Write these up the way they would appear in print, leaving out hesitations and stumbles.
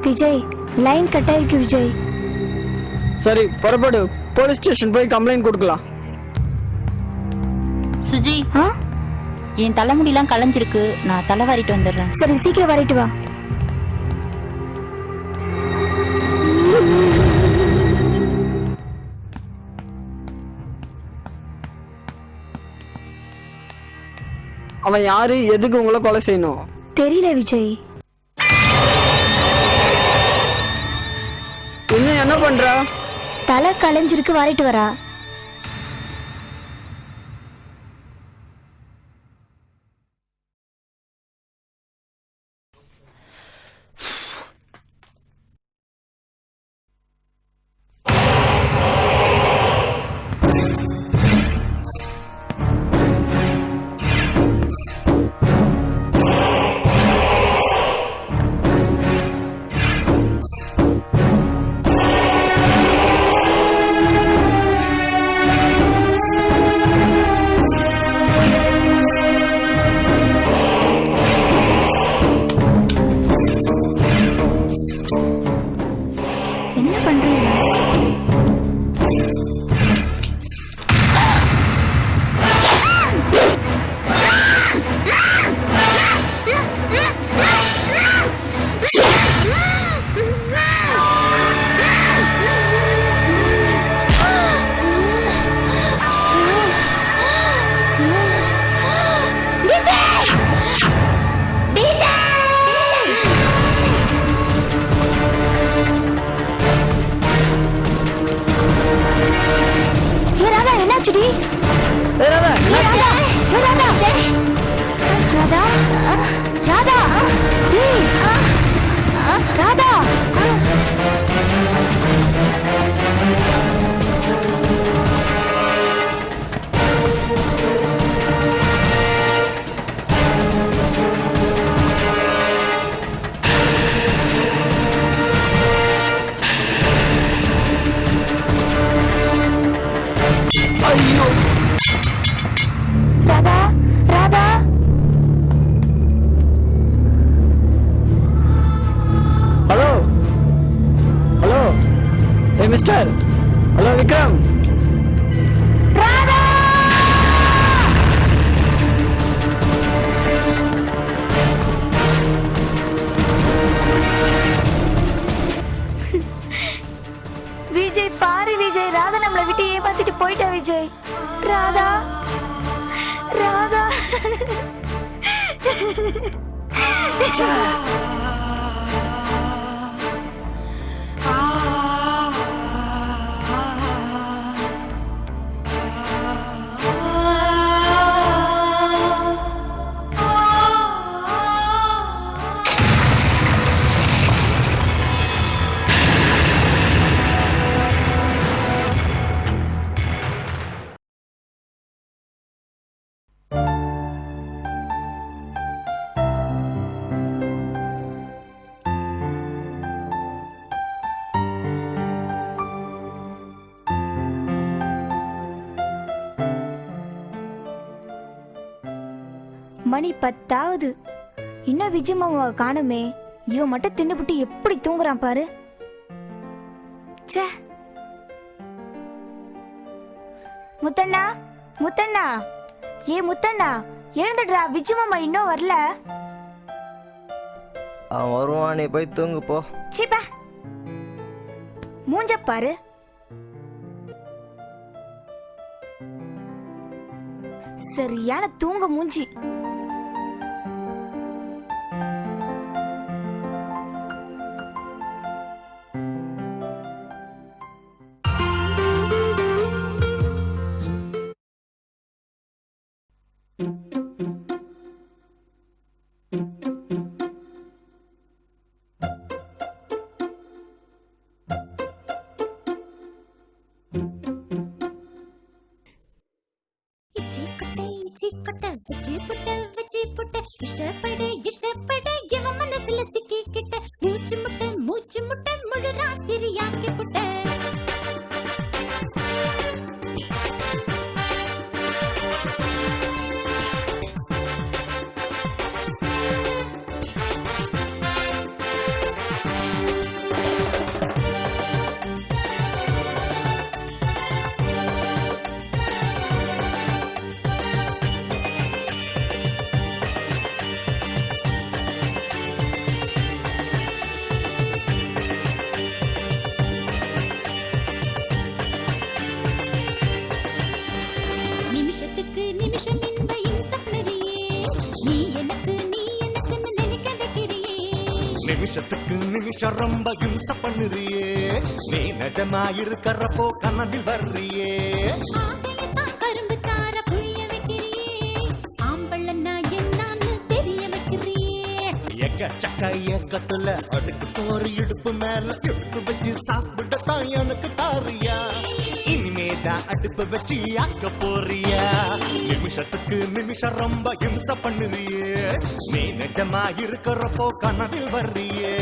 Vijay line cut ஆயிருக்கு விஜய். சரி புறப்படு, போலீஸ் ஸ்டேஷன் போய் கம்ப்ளைண்ட் கொடுக்கலாம். சுஜி, என் தலைமுடியெல்லாம் கலைஞ்சிருக்கு, நான் தலை வாரிட்டு வந்துடுறேன். சரி சீக்கிரம் வாரிட்டு வா. அவன் யாரு, எதுக்கு உங்களை கொலை செய்யணும்? தெரியல விஜய். இன்னும் என்ன பண்றா? தலை கலைஞ்சிருக்கு, வாரிட்டு வரா. Mister, hello Vikram. விஜய் பாரு விஜய், ராதா நம்மளை விட்டு ஏமாத்திட்டு போயிட்டா விஜய். ராதா ராதா மணி 10 இன்னும் விஜய் மாமாவை காணுமே. இவன் மட்டும் தின்னுபிட்டு எப்படி தூங்குறான் பாரு. ச்சே. முத்தண்ணா, முத்தண்ணா, ஏ முத்தண்ணா எழுந்துடுறா, விஜய் மாமா இன்னும் வரல. அவன் வருவான், நீ போய் தூங்கு போ. சீப்பா மூஞ்ச பாரு. சரியான தூங்க மூஞ்சி. இஷ்டப்பட இவ மனசுல சிக்கிக்கிட்ட மூச்சு முட்டை முழு ராத்திரி யாக்கி புட்ட. நிமிஷத்துக்கு நிமிஷம் ரொம்ப இம்ச பண்ணுறியே நீ நிஜமா இருக்கிறப்போ கனவில் வர்றியே ஆசையத்தான் கரும்பு சார புழிய வைக்கிறியே ஆம்பளன்னா என்னன்னு தெரிய வைக்கிறியே எக்கச்சக்க ஏக்கத்துல அடுக்கு சோறு இடுப்பு மேல எடுத்து வச்சு சாப்பிடத்தான் எனக்கு தாரியா இனிமேதான் அடுப்பு வச்சு ஆக்க போறியா நிமிஷத்துக்கு நிமிஷம் ரொம்ப இம்ச பண்ணுறியே நீ நிஜமா இருக்கிறப்போ கனவில் வர்றியே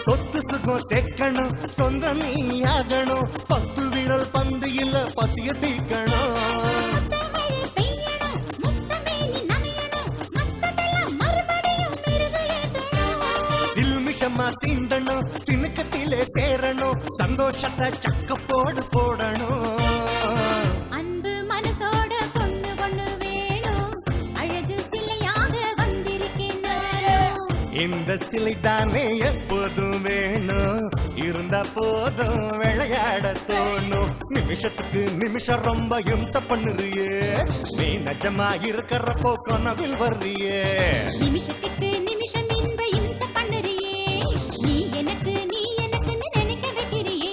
சொத்து சுகம் சேர்க்கணும் சொந்த நீயாகணும் 10 விரல் பந்து இல்ல பசிய தீக்கணும் சில்மிஷமா சீண்டணும் சினுக்கத்திலே சேரணும் சந்தோஷத்தை சக்க போடு போடணும் அன்பு மனசோட பொண்ணு பொண்ணு வேணும் அழகு சிலையாக வந்திருக்கேன் இந்த சிலை தானே எப்போதும் வேணும் இருந்த போதும் விளையாட தோணும் நிமிஷத்துக்கு நிமிஷம் ரொம்ப இம்ச பண்ணுறியே நீ நிஜமா இருக்கிறப்போ கனவில் வர்றியே நிமிஷத்துக்கு நிமிஷம் இன்ப இம்ச பண்ணுறியே நீ எனக்குன்னு நினைக்க வைக்கிறியே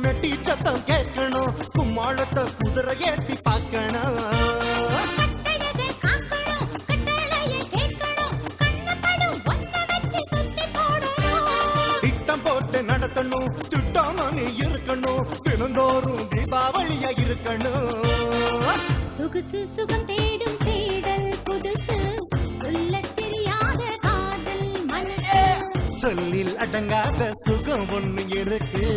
நெட்டி சத்தம் கேட்கணும் கும்மாளத்தை குதிரை ஏத்தி பார்க்கணும் திட்டம் போட்டு நடத்தணும் திட்டாம நீ இருக்கணும் தினந்தோறும் தீபாவளியா இருக்கணும் சொகுசு சுகம் தேடும் தேடல் புதுசு சொல்ல தெரியாத காதல் மனசு சொல்லில் அடங்காத சுகம் ஒண்ணு இருக்கு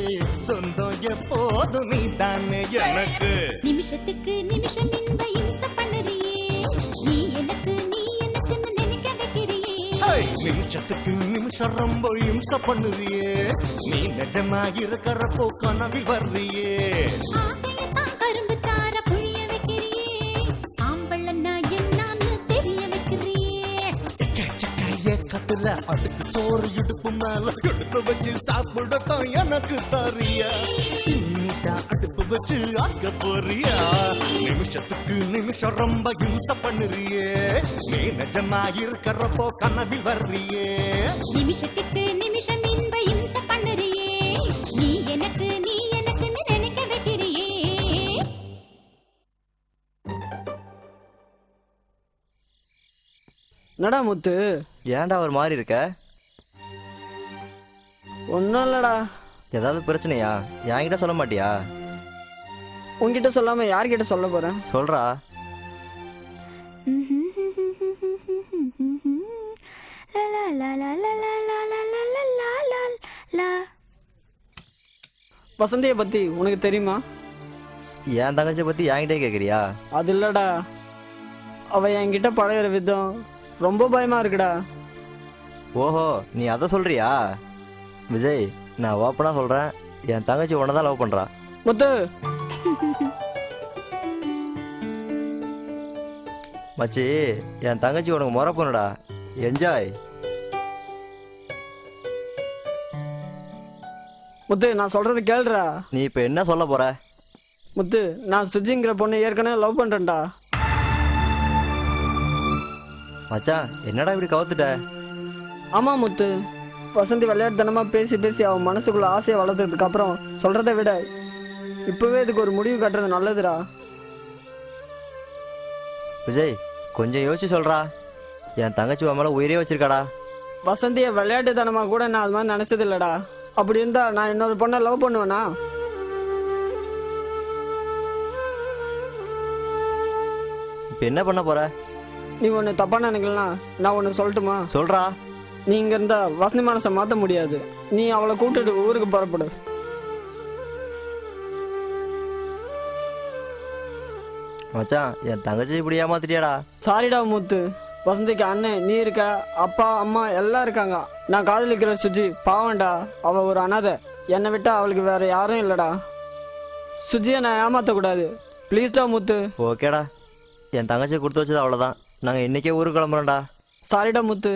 சொந்தம் எப்போதும் நீ தானே எனக்கு நிமிஷத்துக்கு நிமிஷம் இன்ப இம்ச பண்ணுறியே நீ எனக்குன்னு நினைக்க வைக்கிறியே நிமிஷத்துக்கு நிமிஷம் ரொம்ப இம்ச பண்ணுறியே நீ நிஜமா இருக்கிறப்போ கனவில் வர்றியே ஆசையத்தான் கரும்பு சார புழிய வைக்கிறியே ஆம்பளன்னா என்னன்னு தெரிய வைக்கிறியே எக்கச்சக்க ஏக்கத்துல அடுக்கு சோறு இடுப்பு மேல எடுத்து வச்சு சாப்பிடத்தான் எனக்கு தாரியா இனிதான் அடுப்பு வச்சு ஆக்க போறியா நிமிஷத்துக்கு நிமிஷம் ரொம்ப இம்ச பண்ணுறியே நீ நிஜமா இருக்கிறப்போ கனவில் வர்றியே நிமிஷத்துக்கு நிமிஷம் இன்ப இம்ச பண்ணுறியே நீ எனக்குன்னு நினைக்க வைக்கிறியே என்னடா முத்து ஏன்டா ஒரு மாதிரி இருக்க? ஒன்றும் இல்லடா. ஏதாவது பிரச்சனையா? என்கிட்ட சொல்ல மாட்டியா? உன்கிட்ட சொல்லாம யார்கிட்ட சொல்ல போறேன்? சொல்றா. வசந்தியை பத்தி உனக்கு தெரியுமா? என் தங்கச்சியை பத்தி என்கிட்ட கேக்குறியா? அது இல்லடா, அவ என்கிட்ட பழகிற விதம் ரொம்ப பயமா இருக்குடா. ஓஹோ, நீ அதை சொல்றியா? விஜய், நான் ஓப்பனா சொல்றேன், என் தங்கச்சி உன்னதான் லவ் பண்றா. முத்து மச்சி, என் தங்கச்சி உனக்கு முறை பண்ணுடா. என்ஜாய். முத்து, நான் சொல்றது கேளுடா. நீ இப்ப என்ன சொல்ல போற? முத்து, நான் சுஜிங்கிற பொண்ணு ஏற்கனவே லவ் பண்ணுறேன்டா. மச்சான் என்னடா இப்படி கவுத்துட்ட? ஆமாம் முத்து, வசந்தி விளையாட்டுத்தனமாக பேசி பேசி அவன் மனசுக்குள்ள ஆசையை வளர்த்ததுக்கு அப்புறம் சொல்கிறத விட இப்போவே இதுக்கு ஒரு முடிவு கட்டுறது நல்லதுடா. விஜய் கொஞ்சம் யோசிச்சு சொல்றா. என் தங்கச்சி உன் மேலே உயிரே வச்சிருக்காடா. வசந்தியை விளையாட்டுத்தனமாக கூட நான் அது மாதிரி நினச்சது இல்லைடா. அப்படி இருந்தா நான் இன்னொரு பொண்ணை லவ் பண்ணுவேனா? இப்போ என்ன பண்ண போற? நீ ஒன்று தப்பாக நினைக்கலாம். நான் ஒன்று சொல்லட்டுமா? சொல்றா. நீ இங்கே இருந்தா வசந்தி மனசை மாற்ற முடியாது. நீ அவளை கூப்பிட்டுட்டு ஊருக்கு புறப்படு. மச்சான் என் தங்கச்சி இப்படி ஏமாத்திட்டியாடா. சாரிடா முத்து. வசந்திக்கு அண்ணன் நீ இருக்க, அப்பா அம்மா எல்லாம் இருக்காங்க. நான் காதலிக்கிற சுஜி பாவண்டா. அவள் ஒரு அனாதை. என்னை விட்டா அவளுக்கு வேற யாரும் இல்லைடா. சுஜியை நான் ஏமாற்றக்கூடாது. ப்ளீஸ்டா முத்து. ஓகேடா, என் தங்கச்சியை கொடுத்து வச்சது அவ்வளோதான். நாங்கள் இன்றைக்கே ஊருக்கு கிளம்புறோம்டா. சாரிடா முத்து.